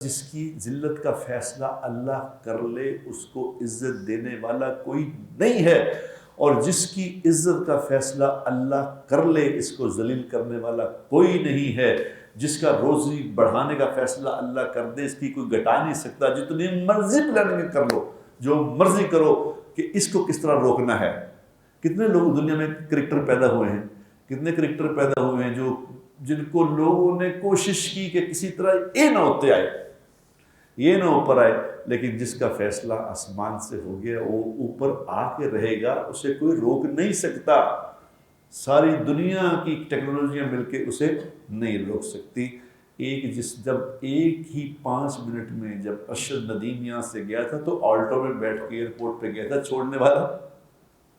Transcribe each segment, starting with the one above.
جس کی ذلت کا فیصلہ اللہ کر لے اس کو عزت دینے والا کوئی نہیں ہے، اور جس کی عزت کا فیصلہ اللہ کر لے اس کو ذلیل کرنے والا کوئی نہیں ہے۔ جس کا روزی بڑھانے کا فیصلہ اللہ کر دے اس کی کوئی گھٹا نہیں سکتا۔ جتنی مرضی پلاننگ کر لو، جو مرضی کرو کہ اس کو کس طرح روکنا ہے۔ کتنے لوگ دنیا میں کرکٹر پیدا ہوئے ہیں، کتنے کرکٹر پیدا ہوئے ہیں جن کو لوگوں نے کوشش کی کہ کسی طرح یہ نہ ہوتے آئے، یہ نہ اوپر آئے، لیکن جس کا فیصلہ آسمان سے ہو گیا وہ اوپر آ کے رہے گا، اسے کوئی روک نہیں سکتا۔ ساری دنیا کی ٹیکنالوجیاں مل کے اسے نہیں روک سکتی۔ جب ایک ہی 5 منٹ میں جب ارشد ندیم یہاں سے گیا تھا تو آلٹو میں بیٹھ کے ایئرپورٹ پہ گیا تھا، چھوڑنے والا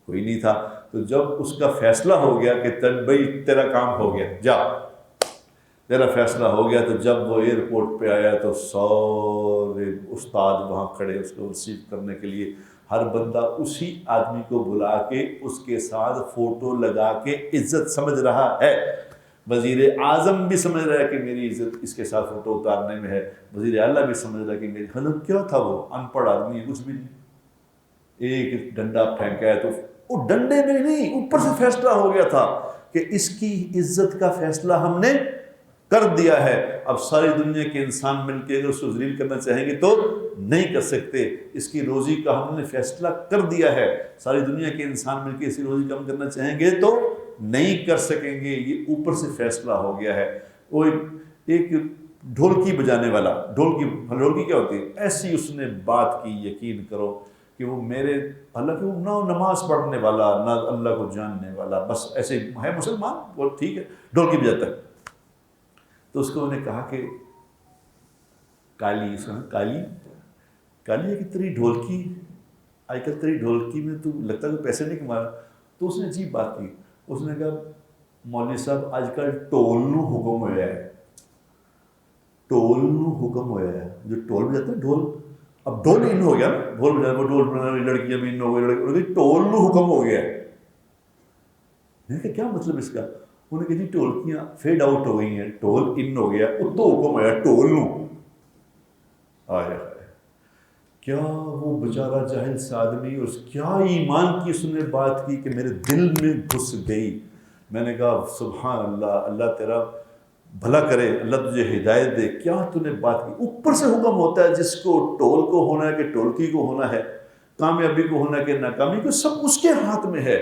کوئی نہیں تھا۔ تو جب اس کا فیصلہ ہو گیا کہ بھائی تیرا کام ہو گیا، جا، تیرا فیصلہ ہو گیا، تو جب وہ ایئرپورٹ پہ آیا تو سارے استاد وہاں کھڑے اس کو ریسیو کرنے کے لیے، ہر بندہ اسی آدمی کو بلا کے اس کے ساتھ فوٹو لگا کے عزت سمجھ رہا ہے۔ وزیر اعظم بھی سمجھ رہا ہے کہ میری عزت اس کے ساتھ فوٹو اتارنے میں ہے، وزیر اعلیٰ بھی سمجھ رہا ہے کہ میری حلق کیا تھا، وہ ان پڑھ آدمی ہے، کچھ بھی نہیں، ایک ڈنڈا پھینکا ہے تو وہ ڈنڈے میں نہیں، اوپر سے فیصلہ ہو گیا تھا کہ اس کی عزت کا فیصلہ ہم نے کر دیا ہے۔ اب ساری دنیا کے انسان مل کے اگر اس کو ذلیل کرنا چاہیں گے تو نہیں کر سکتے۔ اس کی روزی کا ہم نے فیصلہ کر دیا ہے، ساری دنیا کے انسان مل کے اس کی روزی کم کرنا چاہیں گے تو نہیں کر سکیں گے، یہ اوپر سے فیصلہ ہو گیا ہے۔ وہ ایک ڈھولکی بجانے والا، ڈھولکی کیا ہوتی ہے، ایسی اس نے بات کی، یقین کرو کہ وہ میرے، حالانکہ وہ نہ نماز پڑھنے والا نہ اللہ کو جاننے والا، بس ایسے ہے مسلمان، وہ ٹھیک ہے ڈھولکی بجاتا ہے۔ تو اس کو انہوں نے کہا کہ کالی ہے کہ تیری ڈھولکی، آج کل تیری ڈھولکی میں تو لگتا ہے کہ پیسے نہیں کما رہا۔ تو اس نے عجیب بات کی، اس نے کہا مولوی صاحب آج کل ٹول نو حکم ہوا ہے، ٹول نو حکم ہوا ہے، جو ٹول بجاتا ہے ڈھول، اب ڈھول ان ہو گیا نا، ڈھول بجانا، وہ ڈھول بجانا والی لڑکیاں بھی ان ہو گئی، ٹول نو حکم ہو گیا ہے۔ میں نے کہا کیا مطلب اس کا؟ انہوں نے کہا جی ٹولکیاں فیڈ آؤٹ ہو گئی ہیں، ٹول ان ہو گیا، وہ تو حکم ہے ٹول نو۔ آیا کیا وہ بیچارہ جاہل سا آدمی، اس کیا ایمان کی اس نے بات کی کہ میرے دل میں گھس گئی۔ میں نے کہا سبحان اللہ، اللہ تیرا بھلا کرے، اللہ تجھے ہدایت دے، کیا تو نے بات کی۔ اوپر سے حکم ہوتا ہے، جس کو ٹول کو ہونا ہے کہ ٹولکی کو ہونا ہے، کامیابی کو ہونا ہے کہ ناکامی کو، سب اس کے ہاتھ میں ہے۔